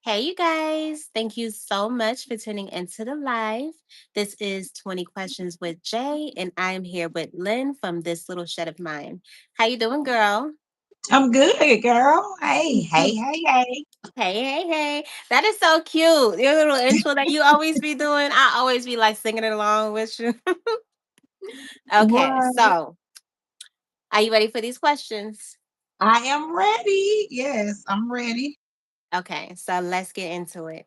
Hey, you guys. Thank you so much for tuning into the live. This is 20 Questions with Jay, and I am here with Lynn from This Little Shed of Mine. How you doing, girl? I'm good, girl. Hey. Hey. That is so cute. Your little intro that you always be doing. I always be like singing it along with you. Okay, What? so are you ready for these questions? I am ready. Yes, I'm ready. Okay, so let's get into it.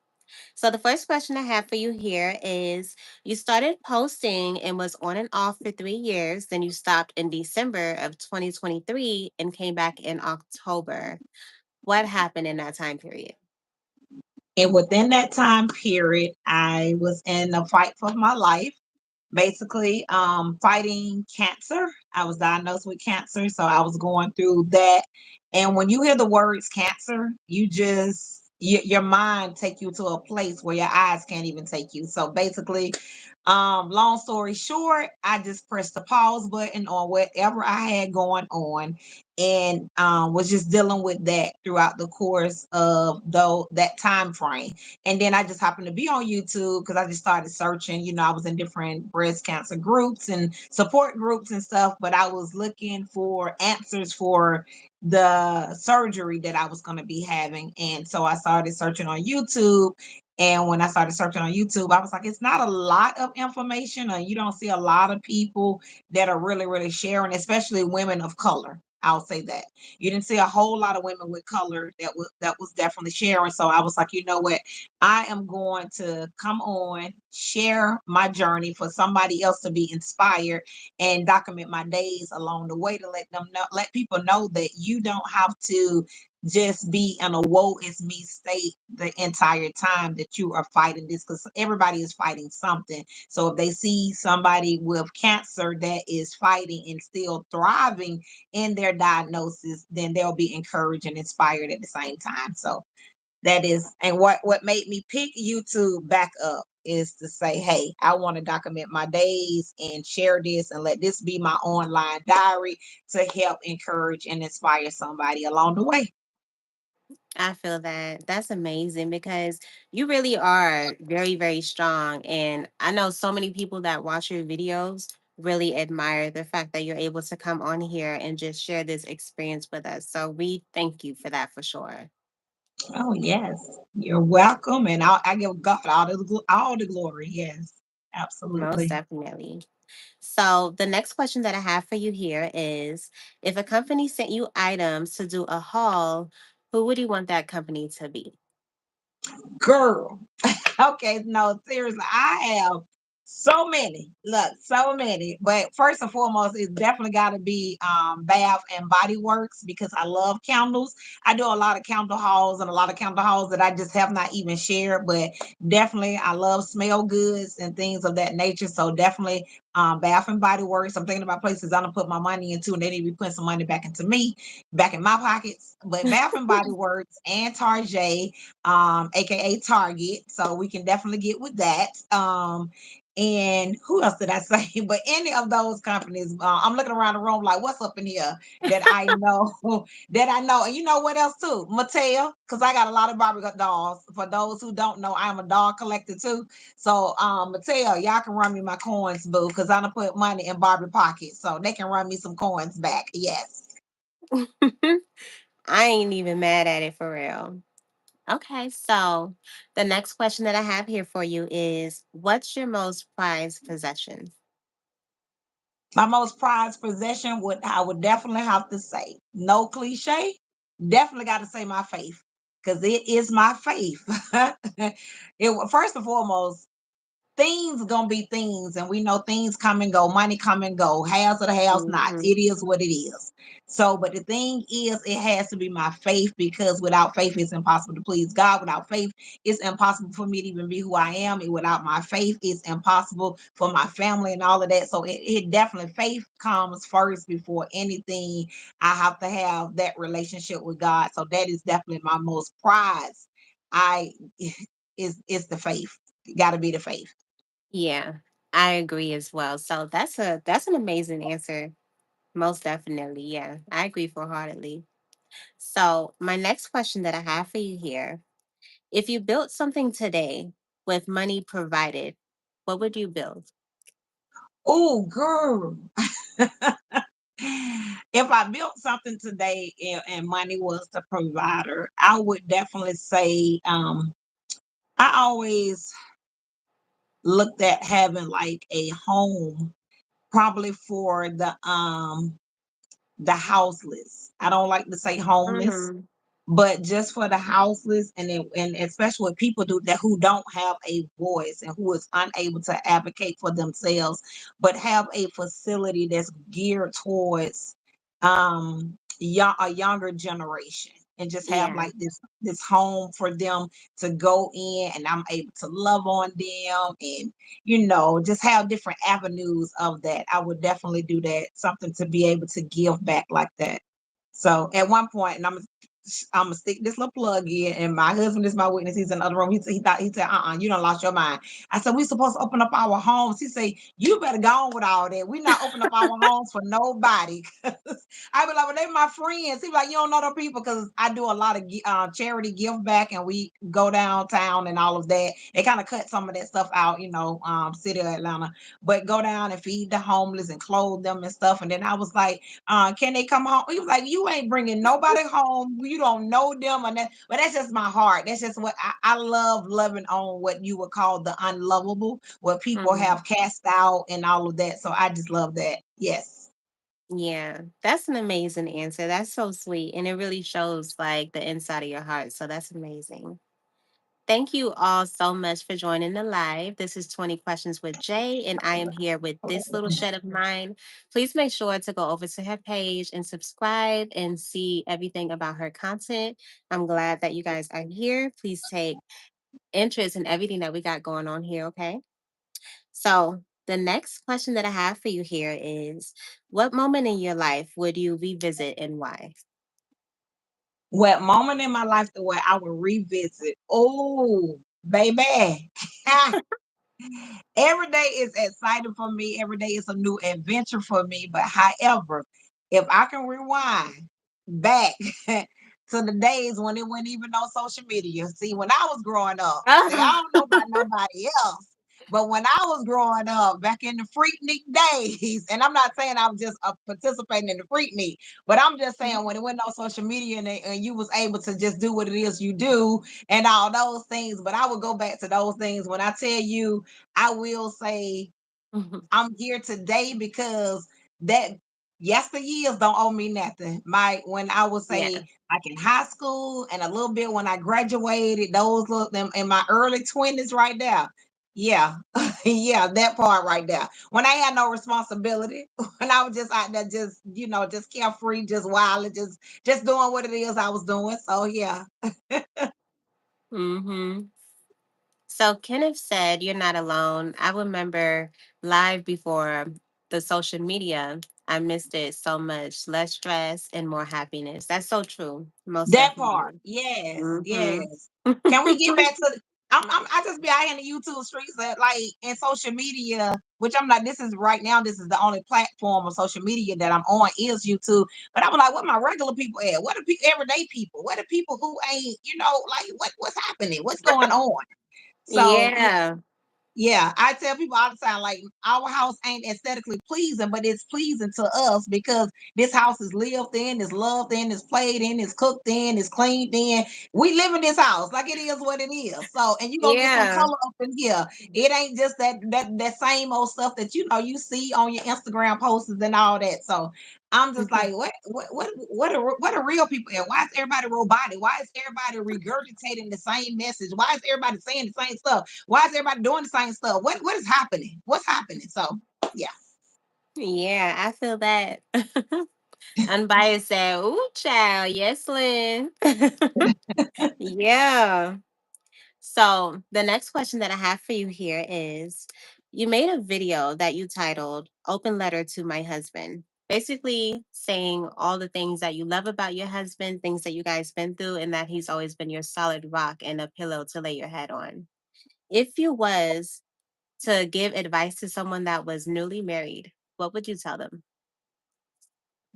So the first question I have for you here is you started posting and was on and off for 3 years. Then you stopped in December of 2023 and came back in October. What happened in that time period? And within that time period, I was in a fight for my life, basically fighting cancer. I was diagnosed with cancer, so I was going through that. And when you hear the words cancer, your mind take you to a place where your eyes can't even take you. So basically, long story short, I just pressed the pause button on whatever I had going on, and was just dealing with that throughout the course of though that time frame. And then I just happened to be on YouTube because I just started searching. I was in different breast cancer groups and support groups and stuff, but I was looking for answers for the surgery that I was going to be having. And so I started searching on YouTube. And when I started searching on YouTube, I was like, it's not a lot of information, and you don't see a lot of people that are really, really sharing, especially women of color. I'll say that you didn't see a whole lot of women with color that was definitely sharing. So I was like, you know what? I am going to come on, share my journey for somebody else to be inspired and document my days along the way to let people know that you don't have to just be in a woe is me state the entire time that you are fighting this, because everybody is fighting something. So if they see somebody with cancer that is fighting and still thriving in their diagnosis, then they'll be encouraged and inspired at the same time. So that is, and what made me pick YouTube back up is to say, hey, I want to document my days and share this and let this be my online diary to help encourage and inspire somebody along the way. I feel that. That's amazing because you really are very, very strong. And I know so many people that watch your videos really admire the fact that you're able to come on here and just share this experience with us. So we thank you for that for sure. Oh yes, you're welcome, and I give God all the glory. Yes, Most absolutely. definitely. So the next question that I have for you here is if a company sent you items to do a haul, who would you want that company to be? Girl. Okay, no, seriously, I have so many. Look, so many. But first and foremost, it's definitely got to be Bath and Body Works because I love candles. I do a lot of candle hauls and a lot of candle hauls that I just have not even shared. But definitely, I love smell goods and things of that nature. So definitely, Bath and Body Works. I'm thinking about places I'm gonna put my money into, and they need to be putting some money back into me, back in my pockets. But Bath and Body Works and Tarjay, aka Target. So we can definitely get with that. And who else did I say? But any of those companies, I'm looking around the room like, what's up in here that I know that I know. And you know what else too? Mattel, because I got a lot of Barbie dolls. For those who don't know, I'm a doll collector too. So Mattel, y'all can run me my coins, boo, because I don't put money in Barbie pockets, so they can run me some coins back. Yes. I ain't even mad at it for real. Okay, so the next question that I have here for you is what's your most prized possession? My most prized possession would I would definitely have to say, no cliche, definitely got to say my faith because it is my faith. First and foremost, things gonna be things, and we know things come and go, money come and go, has or the has not. Hmm. It is what it is. So, but the thing is, it has to be my faith because without faith, it's impossible to please God. Without faith, it's impossible for me to even be who I am. And without my faith, it's impossible for my family and all of that. So, it definitely faith comes first before anything. I have to have that relationship with God. So that is definitely my most prized. I is the faith. Got to be the faith. Yeah, I agree as well. So that's an amazing answer. Most definitely. Yeah, I agree full heartedly. So my next question that I have for you here If you built something today with money provided, what would you build? Oh, girl. If I built something today and money was the provider, I would definitely say I always looked at having like a home probably for the houseless. I don't like to say homeless, Hmm. but just for the houseless, and especially with people who don't have a voice and who is unable to advocate for themselves, but have a facility that's geared towards a younger generation, and just have Yeah. like this home for them to go in, and I'm able to love on them, and just have different avenues of that. I would definitely do that, something to be able to give back like that. So at one point, and I'm gonna stick this little plug in, and my husband is my witness. He's in the other room. He said, you don't lost your mind. I said, we supposed to open up our homes. He said, you better go on with all that. We not open up our homes for nobody. I be like, well, they my friends. He be like, you don't know them people, because I do a lot of charity give back, and we go downtown and all of that. They kind of cut some of that stuff out, city of Atlanta, but go down and feed the homeless and clothe them and stuff. And then I was like, can they come home? He was like, you ain't bringing nobody home. You don't know them. And that, but that's just my heart. That's just what I love, loving on what you would call the unlovable, what people Hmm. have cast out and all of that. So I just love that. Yes. Yeah, that's an amazing answer. That's so sweet. And it really shows like the inside of your heart. So that's amazing. Thank you all so much for joining the live. This is 20 Questions with Jay, and I am here with this little shed of mine. Please make sure to go over to her page and subscribe and see everything about her content. I'm glad that you guys are here. Please take interest in everything that we got going on here, okay? So, the next question that I have for you here is, what moment in your life would you revisit and why? What moment in my life the way I would revisit? Oh, baby. Every day is exciting for me. Every day is a new adventure for me. But however, if I can rewind back to the days when it wasn't even on social media. See, when I was growing up, see, I don't know about nobody else. But when I was growing up, back in the Freaknik days, and I'm not saying I was just participating in the Freaknik, but I'm just saying when it went on social media, and you was able to just do what it is you do and all those things. But I would go back to those things. When I tell you, I will say I'm here today because that yesteryears don't owe me nothing. When I would say Yeah. like in high school and a little bit when I graduated, those look them in my early 20s right there. Yeah, yeah, that part right there. When I had no responsibility, when I was just out there, just carefree, just wild, just doing what it is I was doing. So yeah, Hmm. So Kenneth said, "You're not alone. I remember live before the social media. I missed it so much. Less stress and more happiness." That's so true. Most that part, definitely. yes, Hmm. yes. Can we get back to? I just be out here in the YouTube streets, like in social media, which I'm like, this is right now. This is the only platform of social media that I'm on is YouTube. But I'm like, what my regular people at? What are everyday people? What are people who ain't, like what's happening? What's going on? So yeah, Yeah. yeah, I tell people all the time, like our house ain't aesthetically pleasing, but it's pleasing to us because this house is lived in, is loved in, is played in, is cooked in, is cleaned in. We live in this house, like it is what it is. So, and you gonna get some Yeah. color up in here. It ain't just that same old stuff that you see on your Instagram posts and all that. So I'm just like, what are real people at? Why is everybody robotic? Why is everybody regurgitating the same message? Why is everybody saying the same stuff? Why is everybody doing the same stuff? What is happening? What's happening? So yeah. Yeah, I feel that. Unbiased said, "Ooh, child, yes, Lynn." Yeah. So the next question that I have for you here is, you made a video that you titled Open Letter to My Husband. Basically saying all the things that you love about your husband, things that you guys been through, and that he's always been your solid rock and a pillow to lay your head on. If you was to give advice to someone that was newly married, what would you tell them?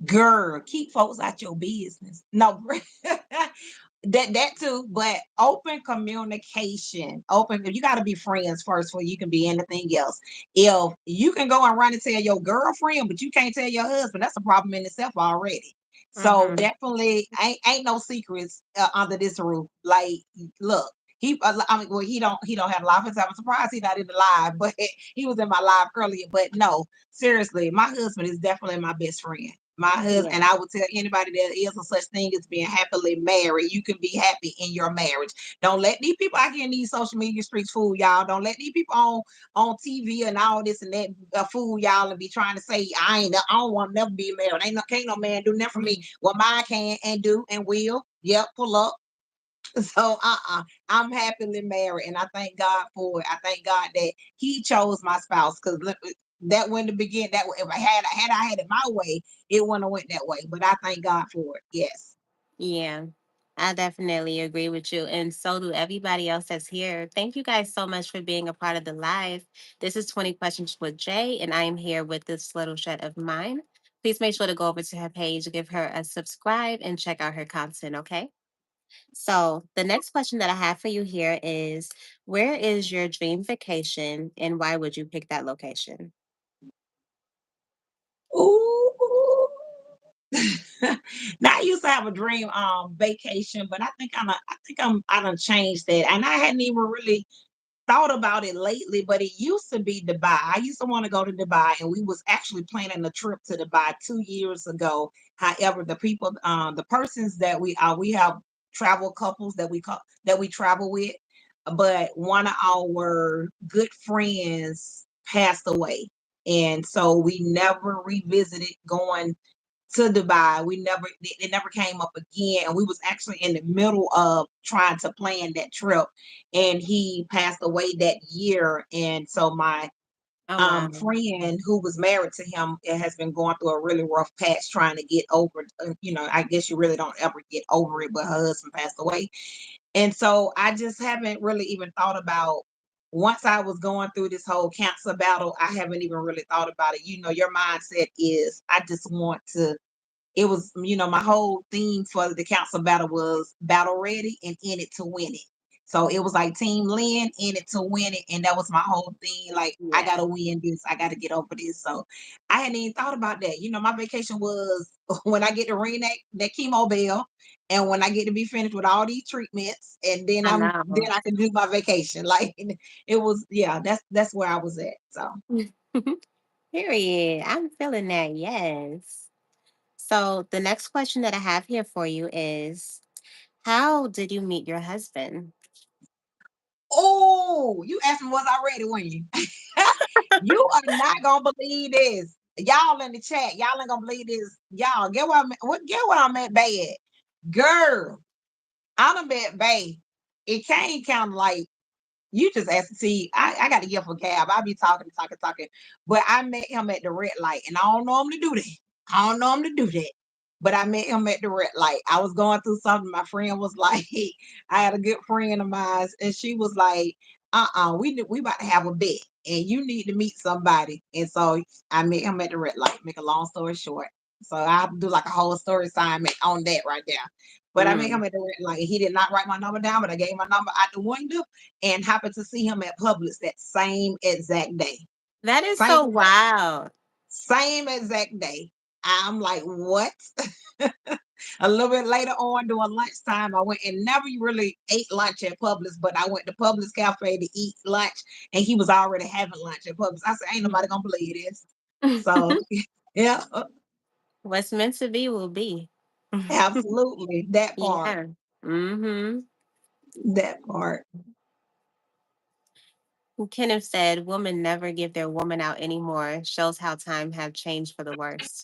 Girl, keep folks out your business. No, that too, but open communication. Open, you got to be friends first before you can be anything else. If you can go and run and tell your girlfriend, but you can't tell your husband, that's a problem in itself already. So Mm-hmm. definitely ain't no secrets under this roof. Like, look, I mean, well, he don't have live. I'm surprised he's not in the live, but he was in my live earlier. But no, seriously, my husband is definitely my best friend. My husband, Yeah. and I would tell anybody that is a such thing as being happily married. You can be happy in your marriage. Don't let these people out here in these social media streets fool y'all. Don't let these people on TV and all this and that fool y'all and be trying to say I don't want to never be married. Ain't no can't no man do nothing for me. Well, mine can and do and will. Yep, pull up. So I'm happily married, and I thank God for it. I thank God that He chose my spouse because that wouldn't begin. That if I had it my way, it wouldn't have went that way. But I thank God for it. Yes. Yeah, I definitely agree with you. And so do everybody else that's here. Thank you guys so much for being a part of the live. This is 20 Questions with Jay, and I am here with this little shed of mine. Please make sure to go over to her page, give her a subscribe, and check out her content, okay? So, the next question that I have for you here is, where is your dream vacation and why would you pick that location? Ooh. Now I used to have a dream vacation, but I done changed that, and I hadn't even really thought about it lately, but it used to be Dubai. I used to want to go to Dubai, and we was actually planning a trip to Dubai 2 years ago. However, the persons that we have travel couples that we travel with, but one of our good friends passed away, and so we never revisited going to Dubai. It never came up again. And we was actually in the middle of trying to plan that trip. And he passed away that year. And so my Oh, wow. friend who was married to him has been going through a really rough patch trying to get over I guess you really don't ever get over it, but her husband passed away. And so I just haven't really even thought about once I was going through this whole cancer battle, I haven't even really thought about it. Your mindset is I just want to it was, my whole theme for the council battle was battle ready and in it to win it. So it was like Team Lynn in it to win it. And that was my whole thing. Like, I Yeah. got to win this. I got to get over this. So I hadn't even thought about that. My vacation was when I get to ring that chemo bell and when I get to be finished with all these treatments. And then I know. then I can do my vacation. Like it was, yeah, that's where I was at. So, Period. I'm feeling that. Yes. So the next question that I have here for you is, how did you meet your husband? oh, you asked me was I ready when you? You are not gonna believe this. Y'all in the chat, y'all ain't gonna believe this. Y'all get what I meant bad. Girl, I done bet babe. It can't count like you just asked to see. I got to give a cab. I be talking, talking, talking. But I met him at the red light, and I don't know him to do that. I don't know him to do that. But I met him at the red light. I was going through something. My friend was like, I had a good friend of mine, and she was like, we about to have a bet, and you need to meet somebody. And so I met him at the red light. Make a long story short. So I have to do like a whole story assignment on that right there. But I met Mm, him at the red light. He did not write my number down, but I gave my number out the window and happened to see him at Publix that same exact day. that is Same so exact, wild. same exact day. I'm like, what? A little bit later on during lunchtime, I went and never really ate lunch at Publix, but I went to Publix Cafe to eat lunch, and he was already having lunch at Publix. I said, ain't nobody gonna believe this. So, yeah, What's meant to be will be. absolutely. That part. Yeah. Mm-hmm. That part. Kenneth said, "Women never give their woman out anymore. Shows how time have changed for the worse."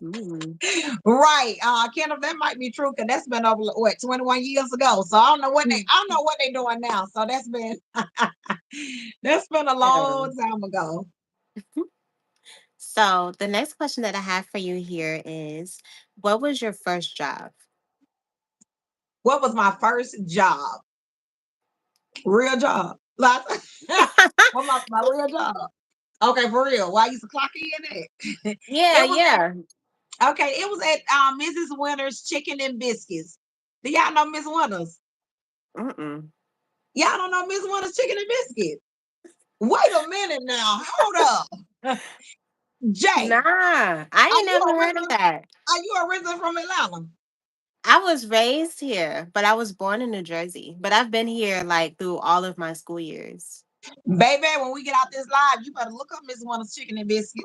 Mm. Right. Kenneth, that might be true because that's been over what 21 years ago. So I don't know what they're doing now. So that's been that's been a Yeah. long time ago. So the next question that I have for you here is, what was your first job? What was my first job? Real job. Like what my real job. Okay, for real. Why I used to clock in at? Yeah, It was yeah. okay, it was at Mrs. Winter's Chicken and Biscuits. Do y'all know Miss Wonders? Mm-mm. Y'all don't know Miss Wonders chicken and biscuit. Wait a minute now. Hold up. Jay, Nah, I are ain't you never heard of originally that. are you originally from Atlanta? I was raised here, but I was born in New Jersey. But I've been here like through all of my school years. Baby, when we get out this live, you better look up Miss Wonders chicken and biscuit.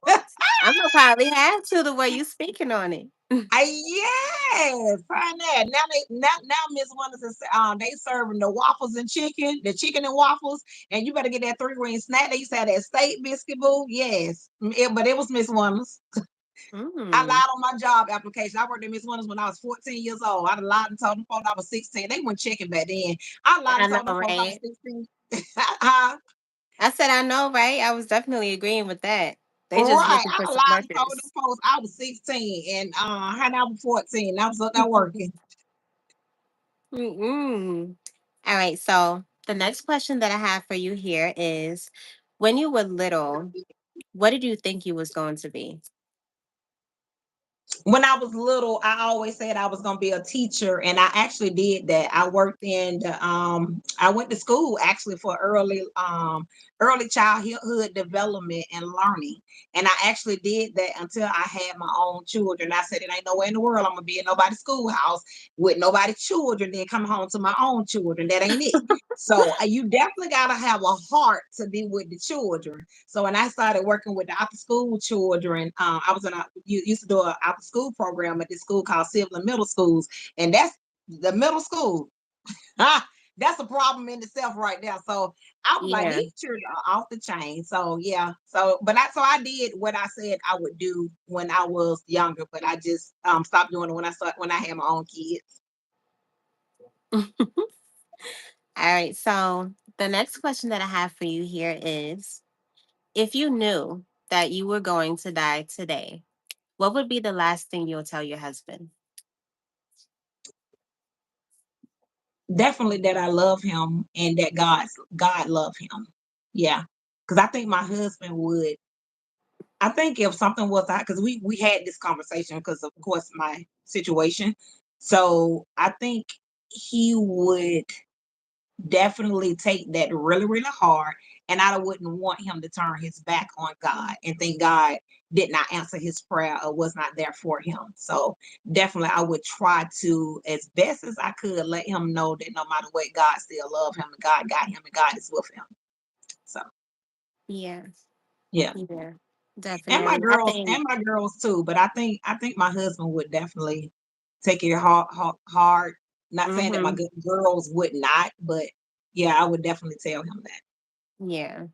I'm gonna probably have to the way you speaking on it. Yes, find that. Now Miss Wonders is they serving the waffles and chicken, the chicken and waffles, and you better get that three ring snack. They used to have that steak biscuit boo. Yes. But it was Miss Wonders. I Mm. lied on my job application. I worked at Miss Wonders when I was 14 years old. I lied and told them folks I was 16. They weren't checking back then. I lied I and know, told them folks I was right? 16. Huh? I said I know, right? I was definitely agreeing with that. They just Right. looking for I some lied and told them workers. folks I was 16 and I was 14. I was up there working. Mm-mm. All right. So the next question that I have for you here is, when you were little, what did you think you was going to be? When I was little, I always said I was gonna be a teacher, and I actually did that. I worked in the I went to school actually for early childhood development and learning. And I actually did that until I had my own children. I said it ain't nowhere in the world I'm gonna be in nobody's schoolhouse with nobody's children, then come home to my own children. That ain't it. So you definitely gotta have a heart to be with the children. So when I started working with the after school children, I was in a used to do an after school program at this school called Civil Middle Schools, and that's the middle school. Ah, that's a problem in itself right there. So I was like, Yeah. these children are off the chain. So yeah. So I did what I said I would do when I was younger, but I just stopped doing it when I had my own kids. All right. So the next question that I have for you here is, if you knew that you were going to die today, what would be the last thing you'll tell your husband? Definitely that I love him and that God love him. Yeah. Because I think my husband would. I think if something was because we had this conversation because of course my situation. So I think he would definitely take that really, really hard. And I wouldn't want him to turn his back on God and think God did not answer his prayer or was not there for him. So definitely I would try to, as best as I could, let him know that no matter what, God still love him and God got him and God is with him. So Yeah. yeah. Yeah. And my Definitely. I girls think. and my girls too. But I think my husband would definitely take it hard. Not saying that my Hmm. good girls would not, but yeah, I would definitely tell him that. Yeah.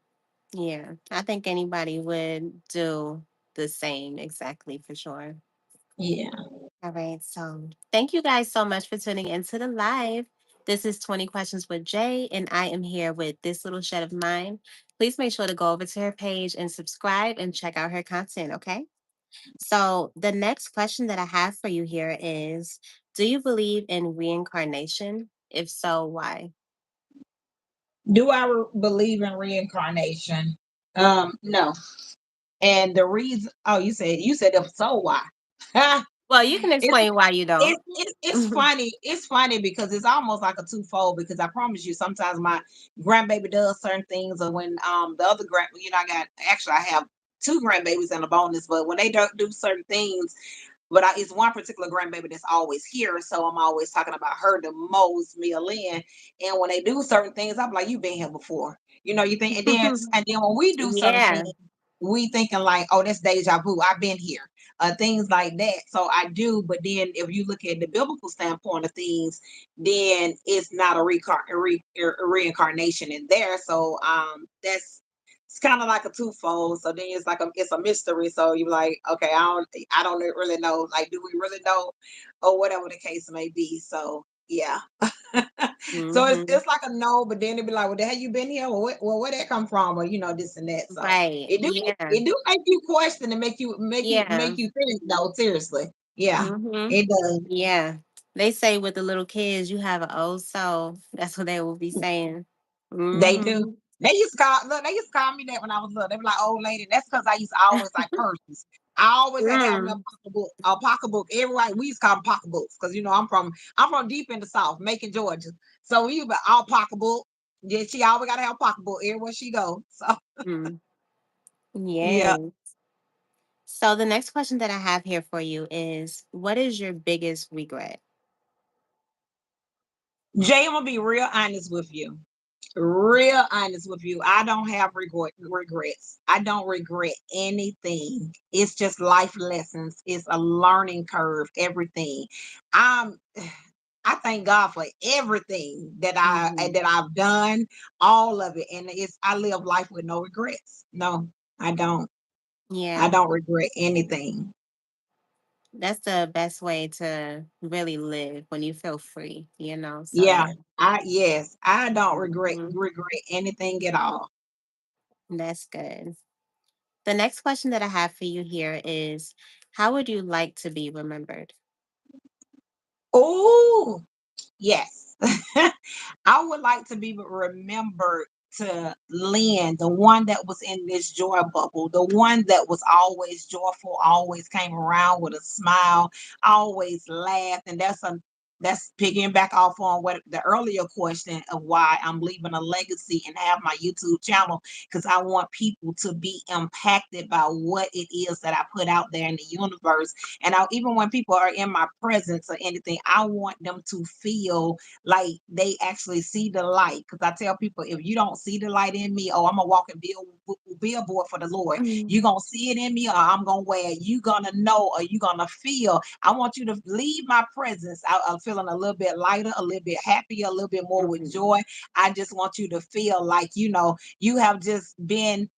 Yeah. I think anybody would do the same exactly for sure. Yeah. All right. So thank you guys so much for tuning into the live. This is 20 Questions with Jay, and I am here with this little shed of mine. Please make sure to go over to her page and subscribe and check out her content, okay? So the next question that I have for you here is, do you believe in reincarnation? If so, why? Do I believe in reincarnation? No. And the reason, oh, you said if so, why? Well, you can it's explain why you it's don't. it's it's funny. It's funny because it's almost like a twofold. Because I promise you, sometimes my grandbaby does certain things, or when the other I got actually I have two grandbabies and a bonus, but when they don't do certain things, but it's one particular grandbaby that's always here, so I'm always talking about her the most, Mia Lynn. And when they do certain things, I'm like, "You've been here before," you think, and then when we do certain Yeah. things, we thinking like, "Oh, that's deja vu. I've been here," things like that. So I do, but then if you look at the biblical standpoint of things, then it's not a reincarnation in there. So it's kind of like a twofold. So then it's a mystery. So you're like, okay, I don't really know. Like, do we really know, or whatever the case may be. So yeah. So it's Hmm. it's like a no, but then it'd be like, well, the hell you been here? Well, where that come from? Or this and that. So Right. it do it, Yeah. it do make you question and make Yeah. you think. No, seriously. Yeah, Hmm. it does. Yeah. They say with the little kids, you have an old soul. That's what they will be saying. They Hmm. do. They used to call me that when I was little. They were like, old lady. That's because I used to always like purses. I always had to have me Mm, a pocketbook. Everybody, we used to call them pocketbooks because I'm from deep in the South, Macon, Georgia. So we be all pocketbook. Yeah, she always gotta have a pocketbook everywhere she go. So mm. yeah. Yes. So the next question that I have here for you is, what is your biggest regret? Jay, I'm gonna be real honest with you. Real honest with you. I don't have regrets. I don't regret anything. It's just life lessons. It's a learning curve, everything. I'm I thank God for everything Hmm. that I've done, all of it. And I live life with no regrets. No, I don't. I Yeah, don't regret anything. that's the best way to really live when you feel free, you know? So, Yeah. yeah. I don't Mhm. regret anything at all. That's good. The next question that I have for you here is, how would you like to be remembered? Oh, yes. I would like to be remembered to Lynn, the one that was in this joy bubble, the one that was always joyful, always came around with a smile, always laughed. And that's picking back off on what the earlier question of why I'm leaving a legacy and have my YouTube channel, because I want people to be impacted by what it is that I put out there in the universe. And even when people are in my presence or anything, I want them to feel like they actually see the light. Because I tell people, if you don't see the light in me, oh, I'm a walking billboard for the Lord. Mhm. You're going to see it in me, or I'm going to wear it. You're going to know, or you're going to feel. I want you to leave my presence. I'm feeling a little bit lighter, a little bit happier, a little bit more with Mhm. joy. I just want you to feel like, you have just been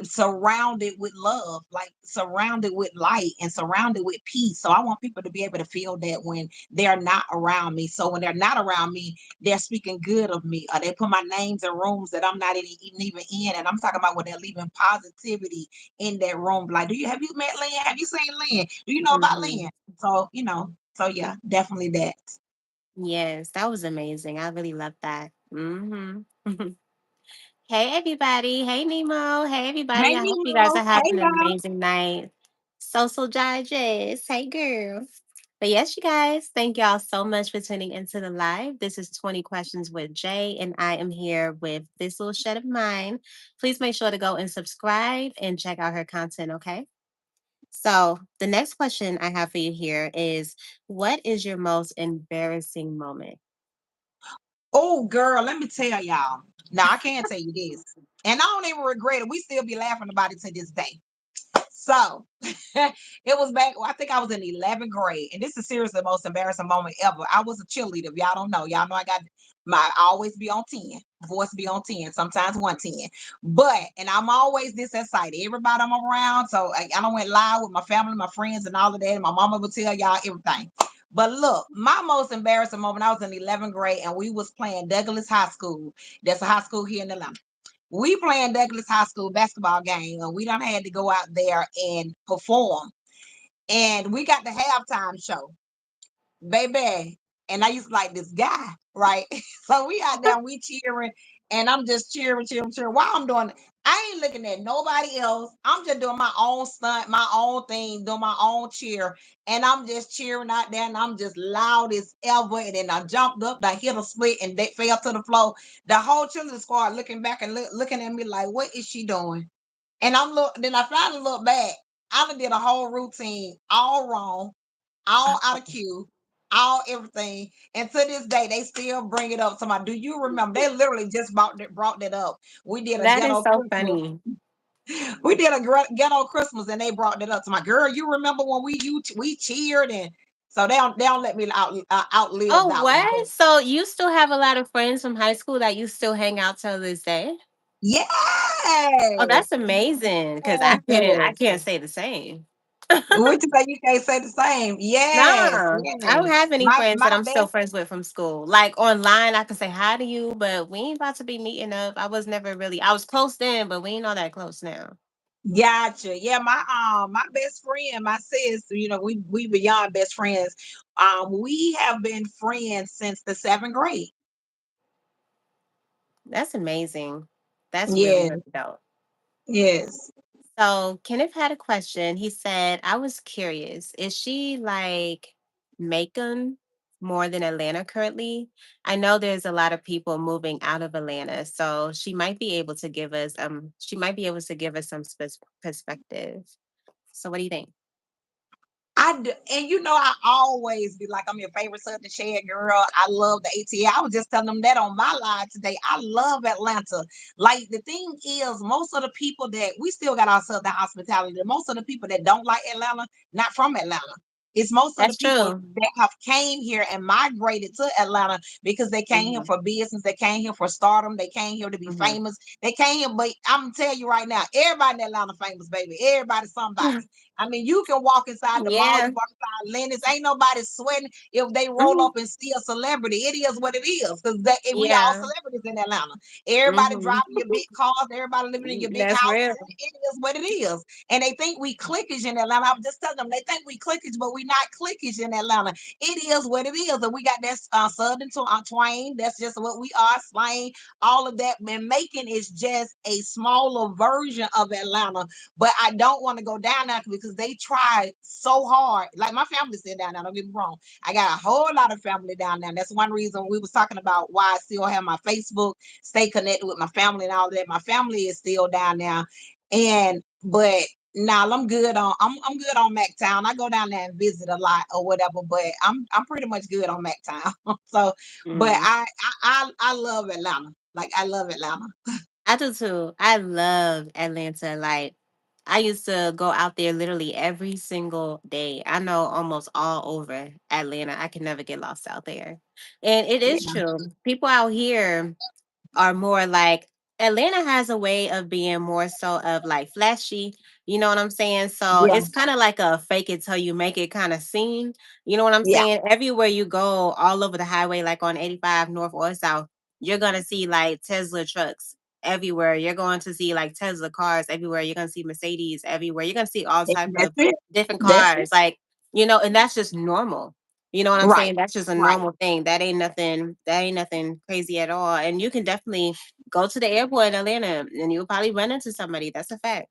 surrounded with love, like surrounded with light and surrounded with peace. So I want people to be able to feel that when they're not around me. So when they're not around me, they're speaking good of me, or they put my names in rooms that I'm not even in. And I'm talking about when they're leaving positivity in that room. Like, have you met Lynn? Have you seen Lynn? Do you know about Mhm. Lynn? So, so yeah, definitely that. Yes, that was amazing. I really love that. Hmm. Hey, everybody. Hey, Nemo. Hey, everybody. Hey, I hope you guys Nemo. are Hey, having an y'all. amazing night. Social Digest. Hey, girl. But yes, you guys, thank y'all so much for tuning into the live. This is 20 Questions with Jay, and I am here with this little shed of mine. Please make sure to go and subscribe and check out her content, okay? So, the next question I have for you here is, what is your most embarrassing moment? Oh, girl, let me tell y'all. Now, I can tell you this, and I don't even regret it. We still be laughing about it to this day. So it was back, I think I was in 11th grade, and this is seriously the most embarrassing moment ever. I was a cheerleader. If y'all don't know, y'all know I always be on 10, voice be on 10, sometimes 110. And I'm always this excited. Everybody I'm around, so I don't went live with my family, my friends, and all of that. And my mama would tell y'all everything. But look, my most embarrassing moment, I was in 11th grade and we was playing Douglas High School. That's a high school here in Atlanta. We playing Douglas High School basketball game, and we done had to go out there and perform. And we got the halftime show, baby. And I used to like this guy, right? So we out there, and we cheering, and I'm just cheering, cheering, cheering. While I'm doing it, I ain't looking at nobody else. I'm just doing my own stunt, my own thing, doing my own cheer. And I'm just cheering out there, and I'm just loud as ever. And then I jumped up, I hit a split, and they fell to the floor. The whole children's squad looking back and looking at me like, what is she doing? And then I finally look back. I done did a whole routine all wrong, all out of cue, all everything. And to this day, they still bring it up to my. Do you remember? They literally just brought that up. We did a That is ghetto so Christmas. funny. We did a ghetto Christmas, and they brought that up to my girl. You remember when we cheered, and so they don't let me outlive Oh, that one. what? So you still have a lot of friends from high school that you still hang out till this day? Oh, Yes, that's amazing. Because I yes. can't say the same. Which is like you can't say the same. Yes, Nah, I don't yes. have any friends My that I'm still best. friends with from school. Like online, I can say hi to you, but we ain't about to be meeting up. I was never really. I was close then, but we ain't all that close now. Gotcha. Yeah, my best friend, my sis, we beyond best friends. We have been friends since the 7th grade. That's amazing. That's really Yeah, really dope. yes. So Kenneth had a question. He said, I was curious, is she like Macon more than Atlanta currently? I know there's a lot of people moving out of Atlanta, so she might be able to give us some perspective. So what do you think? And I always be like, I'm your favorite Southern Share girl. I love the ATL. I was just telling them that on my live today. I love Atlanta. Like the thing is, most of the people that we still got our Southern hospitality. Most of the people that don't like Atlanta, not from Atlanta. It's most of the That's people true. that have came here and migrated to Atlanta because they came here Hmm. for business, they came here for stardom, they came here to be Hmm. famous. They came here, but I'm gonna tell you right now, everybody in Atlanta famous, baby. Everybody somebody. I mean, you can walk inside the mall, Yeah. you walk inside Lennox, ain't nobody sweating if they roll Hmm. up and see a celebrity. It is what it is because we all Yeah. celebrities in Atlanta. Everybody Hmm. driving your big cars, everybody living in your big That's houses. real. It is what it is. And they think we cliquish in Atlanta. I'm just telling them they think we cliquish, but we not cliquish in Atlanta. It is what it is. And we got that Southern twang. That's just what we are, slang, all of that. And Macon is just a smaller version of Atlanta, but I don't want to go down there because they tried so hard. Like my family's still down there. Don't get me wrong. I got a whole lot of family down there. That's one reason we was talking about why I still have my Facebook, stay connected with my family and all that. My family is still down there, and but now I'm good on I'm good on MacTown. I go down there and visit a lot or whatever, but I'm pretty much good on MacTown. So, but Mm. I love Atlanta. Like I love Atlanta. I do too. I love Atlanta. Like, I used to go out there literally every single day. I know almost all over Atlanta. I can never get lost out there. And it is Yeah, true. People out here are more like Atlanta has a way of being more so of like flashy. You know what I'm saying? So yeah, it's kind of like a fake it till you make it kind of scene. You know what I'm yeah. saying? Everywhere you go, all over the highway, like on 85 North or South, you're gonna see like Tesla trucks everywhere. You're going to see like Tesla cars everywhere. You're gonna see Mercedes everywhere. You're gonna see all type That's of it. different That's it. cars. Like, and that's just normal. You know what I'm Right, saying? That's just a right. normal thing. That ain't nothing crazy at all. And you can definitely go to the airport in Atlanta and you'll probably run into somebody. That's a fact.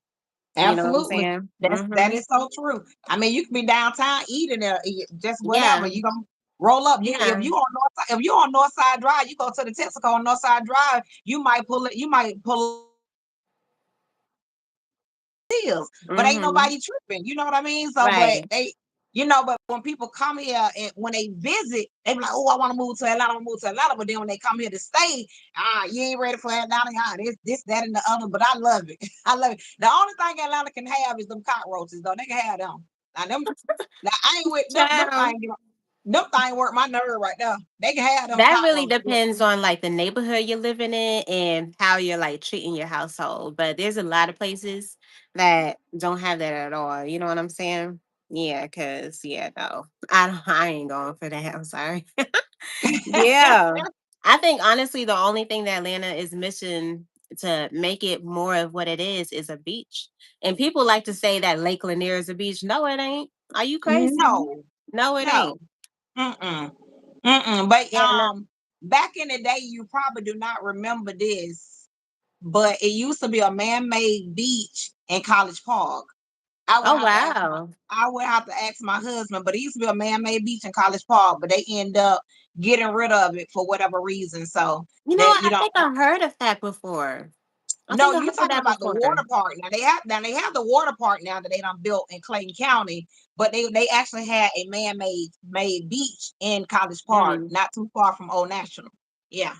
You know what I'm Absolutely. saying? That is so true. I mean, you can be downtown eating there, just whatever. Yeah. You gonna roll up. You Yeah. if you on North Side Drive, you go to the Texaco on North Side Drive. You might pull it. You might pull deals, but ain't Hmm. nobody tripping. You know what I mean? So, but Right. but when people come here and when they visit, they be like, "Oh, I want to move to Atlanta. I want to move to Atlanta." But then when they come here to stay, you ain't ready for Atlanta. This, that, and the other. But I love it. I love it. The only thing Atlanta can have is them cockroaches, though. They can have them. Now them. Now I ain't with them. Them Child. things. Them things work my nerve right now. They can have them That really cockroaches. depends on like the neighborhood you're living in and how you're like treating your household. But there's a lot of places that don't have that at all. You know what I'm saying? Yeah, cause yeah, no, I ain't going for that. I'm sorry. Yeah. I think honestly, the only thing that Atlanta is missing to make it more of what it is a beach. And people like to say that Lake Lanier is a beach. No, it ain't. Are you crazy? No, No, it no. ain't. Mm-mm. Mm-mm. But Yeah, no. back in the day, you probably do not remember this, but it used to be a man-made beach in College Park. I would Oh have to ask my wow. I would have to ask my husband, but it used to be a man-made beach in College Park, but they end up getting rid of it for whatever reason. So You know that what? you I don't think I heard of that before. I no, think I you heard of talking that about the before. water park. Now they have the water park now that they done built in Clayton County, but they actually had a man-made beach in College Park, Mm. not too far from Old National. Yeah,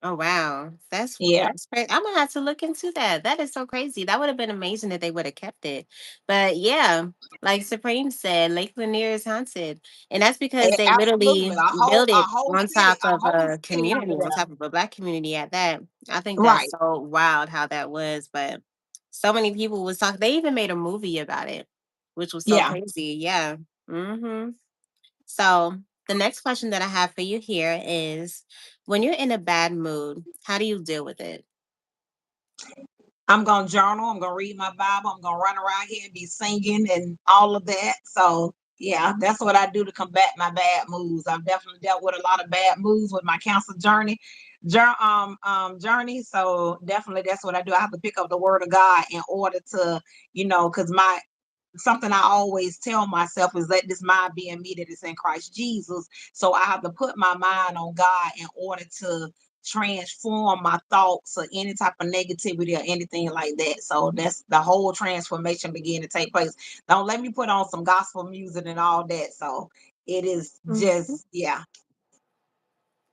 Oh wow, yeah. that's crazy. I'm gonna have to look into that. That is so crazy. That would have been amazing if they would have kept it. But yeah, like Supreme said, Lake Lanier is haunted, and that's because they Absolutely. literally built A it whole on city, top a of whole a city community, under on there. top of a black community at that. I think that's Right. so wild how that was. But so many people was talking. They even made a movie about it, which was so Yeah. crazy. Yeah. Hmm. So, the next question that I have for you here is, when you're in a bad mood, how do you deal with it? I'm gonna journal. I'm gonna read my Bible. I'm gonna run around here and be singing and all of that. So yeah, that's what I do to combat my bad moods. I've definitely dealt with a lot of bad moods with my cancer journey. journey. So definitely that's what I do. I have to pick up the word of God in order to, because my something I always tell myself is let this mind be in me that is in Christ Jesus. So I have to put my mind on God in order to transform my thoughts or any type of negativity or anything like that. So that's the whole transformation begin to take place. Don't let me put on some gospel music and all that. So it is Mhm. just, yeah.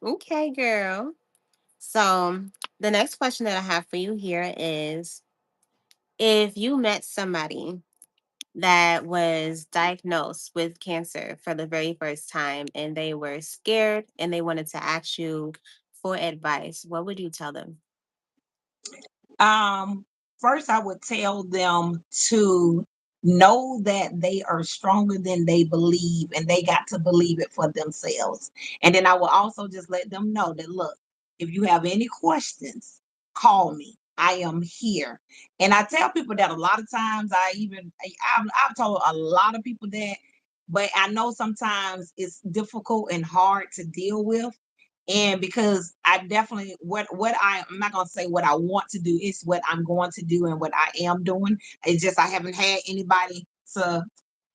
Okay, girl. So the next question that I have for you here is, if you met somebody that was diagnosed with cancer for the very first time and they were scared and they wanted to ask you for advice, what would you tell them? Um, First, I would tell them to know that they are stronger than they believe, and they got to believe it for themselves. And then I will also just let them know that look, if you have any questions, call me. I am here. And I tell people that a lot of times I've told a lot of people that, but I know sometimes it's difficult and hard to deal with, and because I definitely I'm not gonna say what I want to do, it's what I'm going to do and what I am doing. It's just I haven't had anybody to,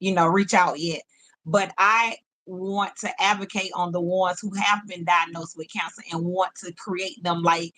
reach out yet. But I want to advocate on the ones who have been diagnosed with cancer and want to create them like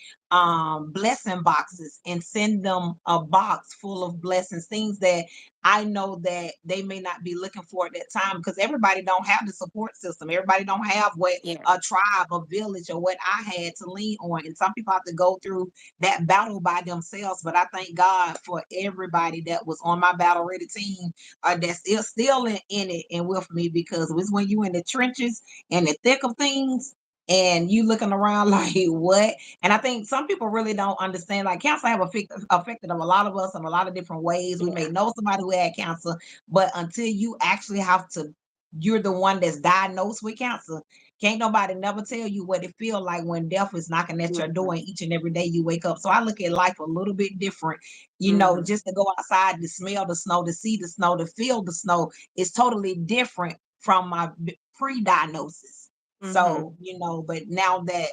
blessing boxes and send them a box full of blessings, things that I know that they may not be looking for at that time, because everybody don't have the support system. Everybody don't have what Yeah. a tribe, a village, or what I had to lean on. And some people have to go through that battle by themselves. But I thank God for everybody that was on my battle ready team, that's still in it and with me, because it's when you in the trenches and the thick of things and you looking around like what. And I think some people really don't understand, like cancer have affected a lot of us in a lot of different ways. We may Yeah. know somebody who had cancer, but until you actually have to, you're the one that's diagnosed with cancer. Can't nobody never tell you what it feel like when death is knocking at your door Mhm. and each and every day you wake up. So I look at life a little bit different. Mhm. Just to go outside to smell the snow, to see the snow, to feel the snow is totally different from my pre-diagnosis. So, Mhm. but now that,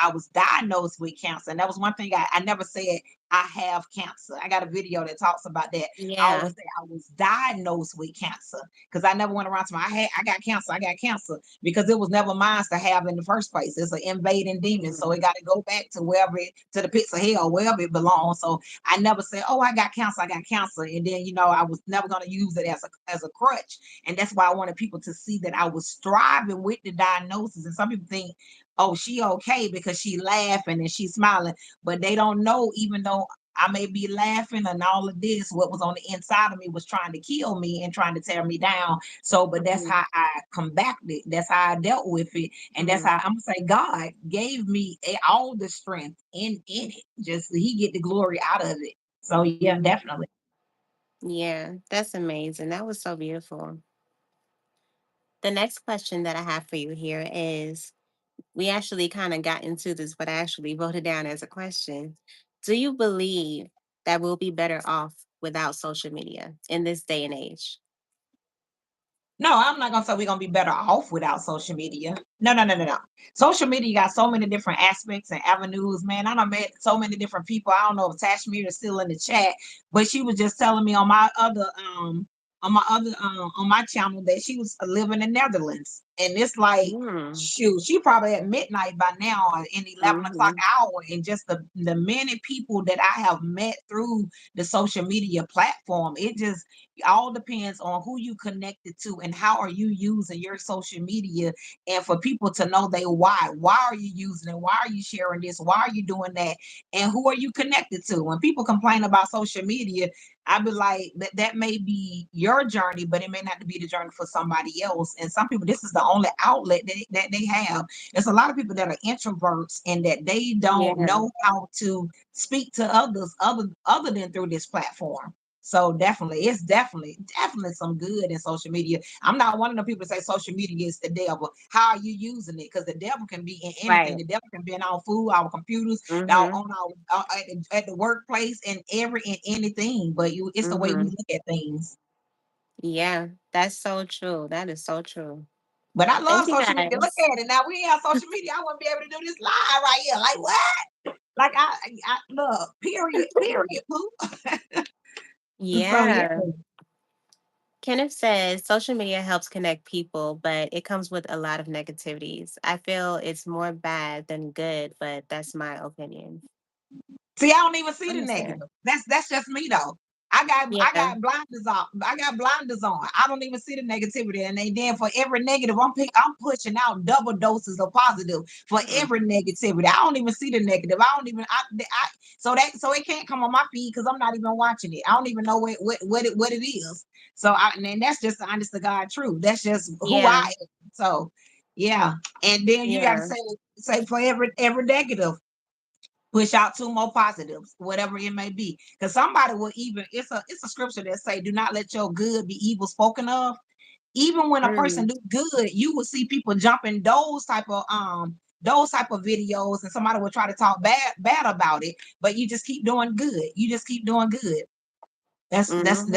I was diagnosed with cancer, and that was one thing I never said I have cancer. I got a video that talks about that. I Yeah. always say I was diagnosed with cancer, because I never went around to my I got cancer, I got cancer, because it was never mine to have in the first place. It's an invading demon. So it Mhm. got to go back to to the pits of hell, wherever it belongs. So I never said, oh, I got cancer, I got cancer. And then, I was never going to use it as a crutch. And that's why I wanted people to see that I was striving with the diagnosis. And some people think, oh, she okay because she laughing and she's smiling, but they don't know, even though I may be laughing and all of this, what was on the inside of me was trying to kill me and trying to tear me down. So, but that's Mhm. how I combated it. That's how I dealt with it. And that's Mhm. how I'm gonna say God gave me all the strength in it. Just he get the glory out of it. So yeah, Mhm. definitely. Yeah, that's amazing. That was so beautiful. The next question that I have for you here is, we actually kind of got into this, but I actually wrote it down as a question. Do you believe that we'll be better off without social media in this day and age? No, I'm not gonna say we're gonna be better off without social media. No, no, no, no, no. Social media got so many different aspects and avenues, man. I done met so many different people. I don't know if Tashmir is still in the chat, but she was just telling me on my channel that she was living in Netherlands. And it's like, Mm. shoot, she probably at midnight by now, or in 11 o'clock Mhm. hour. And just the many people that I have met through the social media platform, it all depends on who you connected to and how are you using your social media, and for people to know they why are you using it, why are you sharing this, why are you doing that, and who are you connected to. When people complain about social media, I be like, that may be your journey, but it may not be the journey for somebody else. And some people, this is the only outlet that they have. There's a lot of people that are introverts and that they don't Yeah. know how to speak to others other than through this platform. So definitely, it's definitely some good in social media. I'm not one of the people to say social media is the devil. How are you using it? Because the devil can be in anything. Right. The devil can be in our food, our computers, now Mhm. on at the workplace, and in anything. But it's the way we Mhm. look at things. Yeah, that's so true. That is so true. But I love Thank you social media. Look guys. at it. Now we ain't on social media. I wouldn't be able to do this live right here. Like what? Like I love. Period. Period. Pooh. So yeah. Yeah. Kenneth says social media helps connect people, but it comes with a lot of negativities. I feel it's more bad than good, but that's my opinion. See, I don't even see the Understand? negative. That's just me though. I Yeah. got blinders on. I got blinders on. I don't even see the negativity. And then for every negative, I'm pushing out double doses of positive for every Mhm. negativity. I don't even see the negative. I don't even so it can't come on my feed because I'm not even watching it. I don't even know what it is. So and then that's just the honest to God truth. That's just who I Yeah. am. So yeah. And then you gotta Yeah. say for every negative push out two more positives, whatever it may be. Because somebody will even it's a scripture that say, "Do not let your good be evil spoken of." Even when a person Mm. do good, you will see people jumping those type of videos, and somebody will try to talk bad about it, but you just keep doing good. You just keep doing good. Mhm.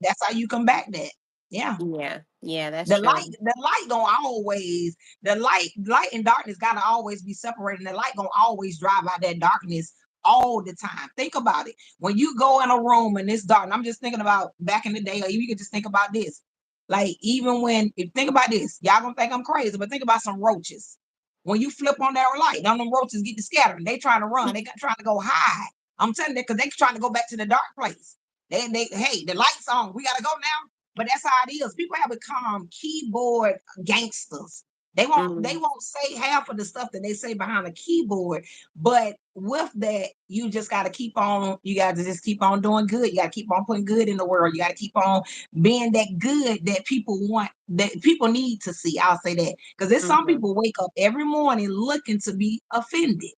That's how you combat that. Yeah. Yeah. Yeah, that's The light, true. the light gonna always, light and darkness gotta always be separated. The light gonna always drive out that darkness all the time. Think about it. When you go in a room and it's dark, and I'm just thinking about back in the day, or you can just think about this. Like even when if think about this, y'all gonna think I'm crazy, but think about some roaches. When you flip on that light, them roaches get to scattering. They trying to run. They got trying to go hide. I'm telling you, because they trying to go back to the dark place. Hey, the light's on. We gotta go now. But that's how it is. People have become keyboard gangsters. They Mm. won't say half of the stuff that they say behind a keyboard. But with that, you just gotta keep on, you gotta just keep on doing good. You gotta keep on putting good in the world. You gotta keep on being that good that people want, that people need to see. I'll say that. Because there's some Mhm. people wake up every morning looking to be offended.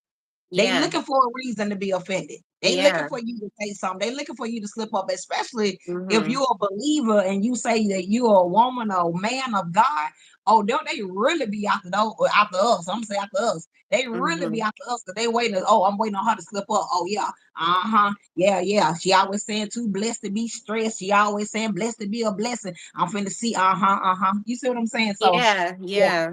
They Yeah. looking for a reason to be offended. They looking Yeah. for you to say something. They looking for you to slip up, especially if Mhm. you're a believer and you say that you're a woman or man of God. Oh, don't they really be after us? I'm gonna say after us. They really be Mhm. after us because they waiting. Oh, I'm waiting on her to slip up. Oh yeah, yeah, yeah. She always saying too blessed to be stressed. She always saying blessed to be a blessing. I'm finna see. You see what I'm saying? So Yeah. yeah, Yeah.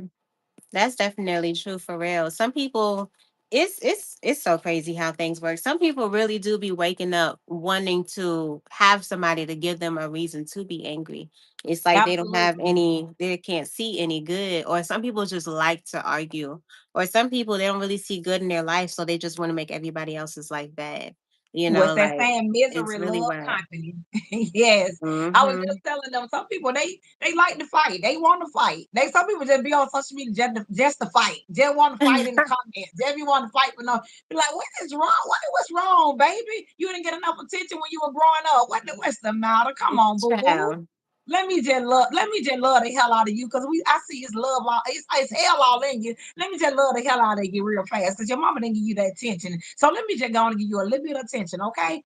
That's definitely true for real. Some people it's so crazy how things work. Some people really do be waking up wanting to have somebody to give them a reason to be angry. It's like they don't have absolutely. any, they can't see any good. Or some people just like to argue. Or some people they don't really see good in their life, so they just want to make everybody else's life bad. What's that Like saying? it's Misery really love wild. company. Yes. I was Mm-hmm. just telling them some people they like to fight. They want to fight. Some people just be on social media just to fight. Just want to fight in the comments. Just be want to fight for no. Be like, what is wrong? What's wrong, baby? You didn't get enough attention when you were growing up. What's the matter? Come on, boo boo. Child. Let me just love the hell out of you because I see it's love all it's hell all in you. Let me just love the hell out of you real fast because your mama didn't give you that attention. So let me just go and give you a little bit of attention, okay?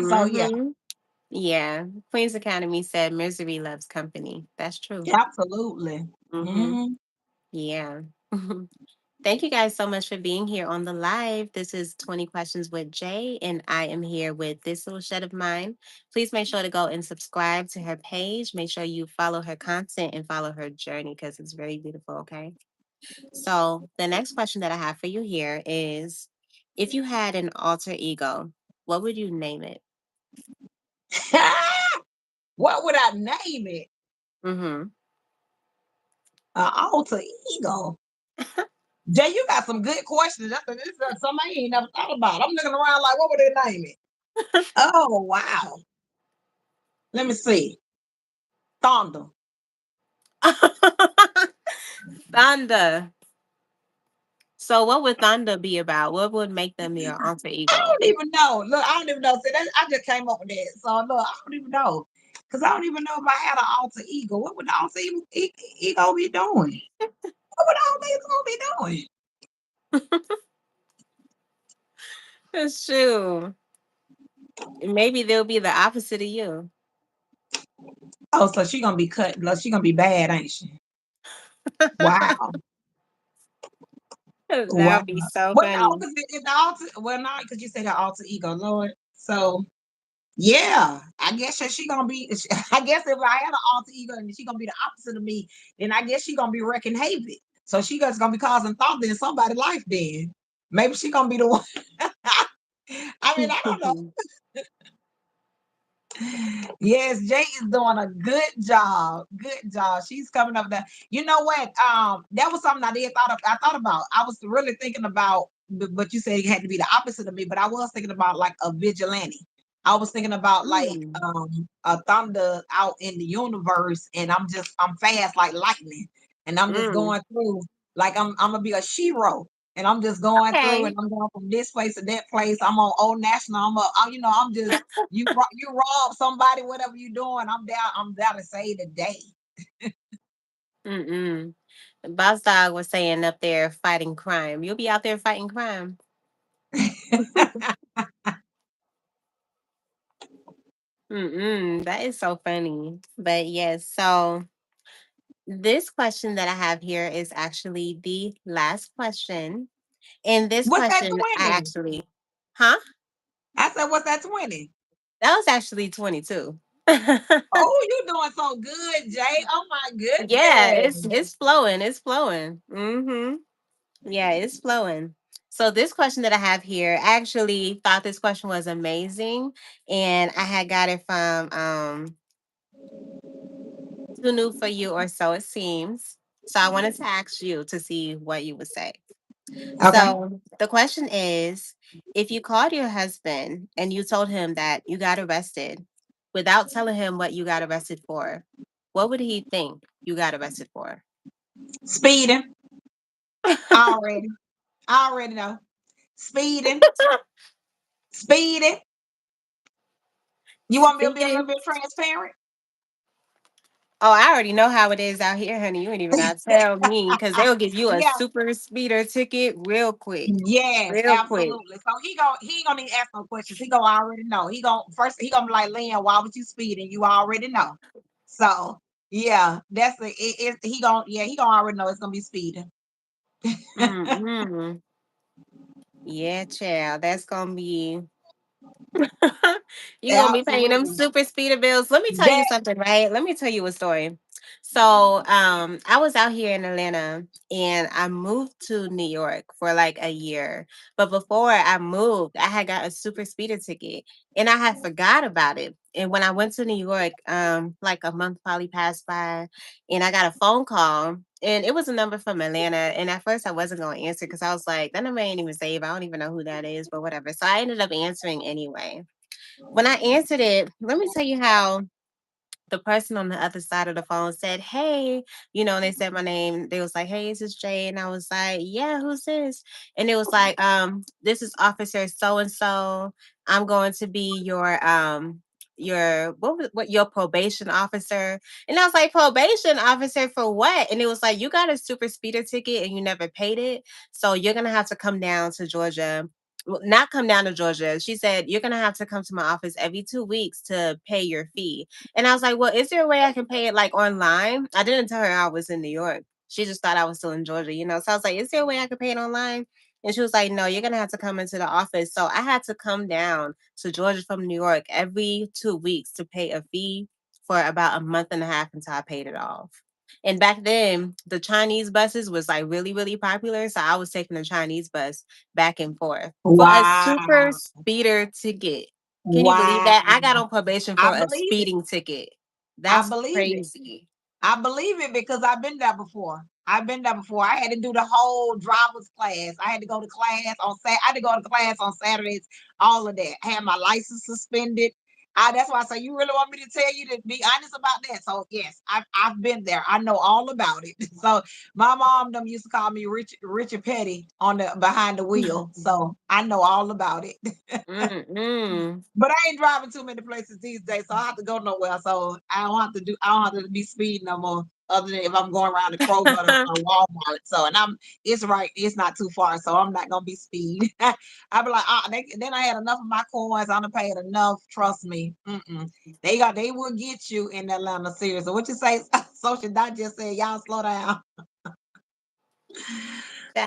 So yeah, Mm-hmm. Yeah. Queen's Academy said misery loves company. That's true. absolutely. Mm-hmm. Hmm. Yeah. Thank you guys so much for being here on the live. This is 20 Questions with Jay, and I am here with this little shed of mine. Please make sure to go and subscribe to her page. Make sure you follow her content and follow her journey because it's very beautiful. Okay. So, the next question that I have for you here is, if you had an alter ego, what would you name it? What would I name it? Mm-hmm. Alter ego. Jay, you got some good questions. This is something I ain't never thought about. I'm looking around like, what would they name it? Oh wow. Let me see. Thunder. Thunder. So, what would Thunder be about? What would make them your alter I ego? don't even know. Look, I don't even know. See, I just came up with that. So look, I don't even know. Because I don't even know if I had an alter ego. What would the alter ego be doing? What would alter ego be doing? That's true. Maybe they'll be the opposite of you. Oh, so she gonna be cut. Look, she gonna be bad, ain't she? Wow. That Wow. would be so Well, no, funny. because the alter. Well, no, because you said the alter ego, Lord. So yeah, I guess she gonna be. I guess if I had an alter ego and she gonna be the opposite of me, then I guess she gonna be wrecking havoc. So she just gonna be causing thought in somebody's life. Then maybe she gonna be the one. I mean, I don't know. Yes, Jay is doing a good job. Good job. She's coming up there. You know what? That was something I did thought of. I thought about. I was really thinking about, but you said it had to be the opposite of me. But I was thinking about like a vigilante. I was thinking about like Mm, a thunder out in the universe, and I'm fast like lightning, and I'm just mm. going through like I'm gonna be a shero. And I'm just going through, and Okay. I'm going from this place to that place. I'm on Old National. I'm just you rob somebody, whatever you doing. I'm down to save the day. Mm-mm. Boss Dog was saying up there fighting crime. You'll be out there fighting crime. Mm-mm. That is so funny. But yes, so this question that I have here is actually the last question. And this What's that question, I 20? actually, huh? I said, what's that 20? That was actually 22. Oh, you doing so good, Jay. Oh my Yeah, goodness. it's flowing. It's flowing. Mm-hmm. Yeah, it's flowing. So this question that I have here, I actually thought this question was amazing, and I had got it from Too New for You, or So It Seems. So I wanted to ask you to see what you would say. Okay. So the question is, if you called your husband and you told him that you got arrested without telling him what you got arrested for, what would he think you got arrested for? Speeding. Already. I already know. Speeding. Speeding. You want me to be a little Speeding. bit transparent? Oh, I already know how it is out here, honey. You ain't even gotta tell me because they'll give you a Yeah. super speeder ticket real quick. Yes, Real quick. absolutely. So he ain't gonna need to ask no questions. He gonna already know. He gonna be like, Lynn, why would you speeding? You already know. So yeah, that's he gonna already know it's gonna be speeding. Mm-hmm. Yeah, child. That's gonna be you gonna be paying them Absolutely. super speeder bills. Let me tell you That something, right? Let me tell you a story. So, I was out here in Atlanta and I moved to New York for like a year. But before I moved, I had got a super speeder ticket and I had forgot about it. And when I went to New York, like a month probably passed by and I got a phone call and it was a number from Atlanta. And at first I wasn't gonna answer because I was like, that number ain't even saved. I don't even know who that is, but whatever. So I ended up answering anyway. When I answered it, let me tell you how the person on the other side of the phone said, "Hey," and they said my name. They was like, "Hey, is this Jay?" And I was like, "Yeah, who's this?" And it was like, "This is Officer so and so. I'm going to be your what your probation officer." And I was like, "Probation officer for what?" And it was like, "You got a super speeder ticket and you never paid it, so you're gonna have to come down to Georgia." Well, not come down to Georgia. She said, "You're gonna have to come to my office every 2 weeks to pay your fee." And I was like, "Well, is there a way I can pay it like online?" I didn't tell her I was in New York. She just thought I was still in Georgia. So I was like, "Is there a way I could pay it online?" And she was like, "No, you're gonna have to come into the office." So I had to come down to Georgia from New York every 2 weeks to pay a fee for about a month and a half until I paid it off. And back then, the Chinese buses was like really, really popular. So I was taking the Chinese bus back and forth for a super wow. speeder ticket. Can you believe Wow. that? I got on probation for I a believe it. speeding ticket. I That's believe it. crazy. I believe it because I've been there before. I've been there before. I had to do the whole driver's class. I had to go to class on Sat. I had to go to class on Saturdays. All of that. I had my license suspended. That's why I say you really want me to tell you to be honest about that. So yes, I've been there. I know all about it. So my mom them used to call me Richard Petty on the behind the wheel. So I know all about it. Mm-mm. But I ain't driving too many places these days, so I have to go nowhere. So I don't have to be speeding no more. Other than if I'm going around the Kroger or Walmart. So and it's right, it's not too far. So I'm not gonna be speed. I be like, then I had enough of my coins. I done paid enough. Trust me. Mm-mm. They will get you in Atlanta seriously. What you say? Social Digest said, y'all slow down.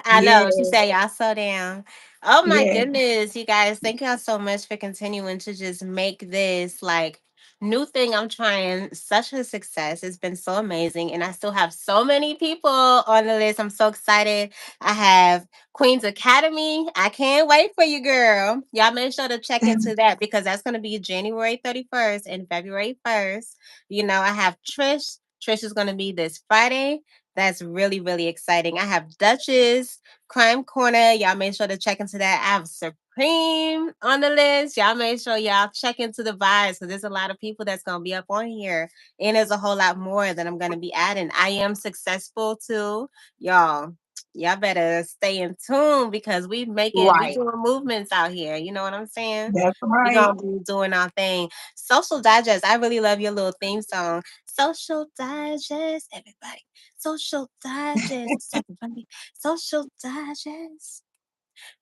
I Yeah, know. She said, "Y'all slow down." Oh my yeah. goodness, you guys. Thank y'all so much for continuing to just make this like New thing I'm trying, such a success. It's been so amazing. And I still have so many people on the list. I'm so excited. I have Queen's Academy. I can't wait for you, girl. Y'all make sure to check into that because that's going to be January 31st and February 1st. You know, I have Trish. Trish is going to be this Friday. That's really, really exciting. I have Duchess, Crime Corner. Y'all make sure to check into that. I have Supreme on the list. Y'all make sure y'all check into the vibes because there's a lot of people that's gonna be up on here. And there's a whole lot more that I'm gonna be adding. I am successful too. Y'all. Y'all better stay in tune because we Right. doing movements out here. You know what I'm saying? That's We right. gonna be doing our thing. Social Digest. I really love your little theme song. Social Digest, everybody. Social Digest, everybody. Social Digest.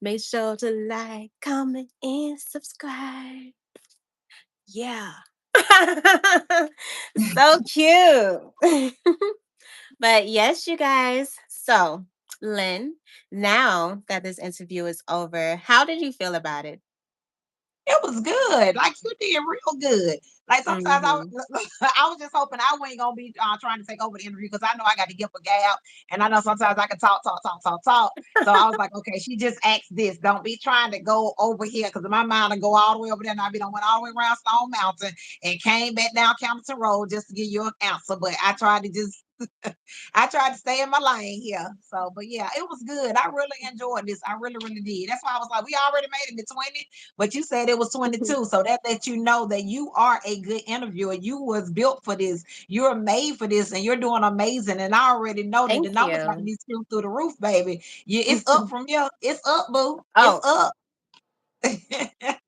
Make sure to like, comment, and subscribe. Yeah. So cute. But yes, you guys. So, Lynn, now that this interview is over, how did you feel about it? It was good. Like you did real good. Like sometimes Hmm. I was just hoping I wasn't gonna be trying to take over the interview because I know I got to give a gab, and I know sometimes I can talk, talk, talk, talk, talk. So I was like, okay, she just asked this. Don't be trying to go over here because in my mind I go all the way over there, and I be done went all the way around Stone Mountain and came back down Campbellton Road just to give you an answer. But I tried to just I tried to stay in my lane here. So, but yeah, it was good. I really enjoyed this. I really, really did. That's why I was like, we already made it to 20, but you said it was 22. So that lets you know that you are a good interviewer. You was built for this. You're made for this, and you're doing amazing. And I already know that the Thank numbers about to you. be skewed through the roof, baby. It's up from here. It's up, boo. It's Oh, up.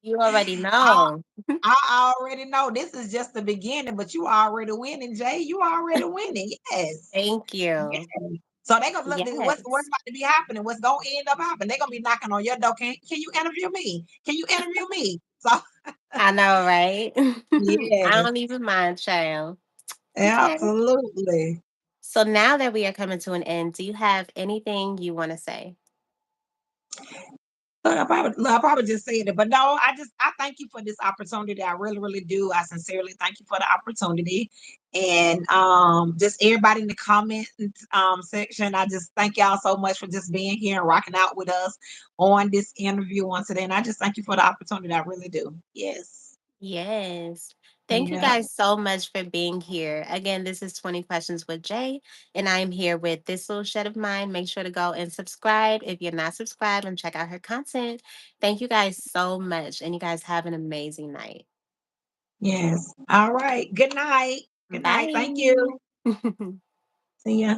you already I, know. I already know this is just the beginning, but you already winning, Jay. You already winning. Yes. Thank Yes. you. So they gonna look what's Yes. about to be happening, what's gonna end up happening. They're gonna be knocking on your door. Can you interview me? Can you interview me? So I know, right? I yes, don't even mind, child. Okay. absolutely. So now that we are coming to an end, do you have anything you want to say? I probably just said it, but no, I thank you for this opportunity. I really, really do. I sincerely thank you for the opportunity. And just everybody in the comment section, I just thank y'all so much for just being here and rocking out with us on this interview on today. And I just thank you for the opportunity. I really do. Yes. Yes. Thank you Yeah. guys so much for being here. Again, this is 20 Questions with Jay, and I'm here with this little shed of mine. Make sure to go and subscribe if you're not subscribed and check out her content. Thank you guys so much, and you guys have an amazing night. Yes. All right. Good night. Good night. Thank Bye. you. See ya.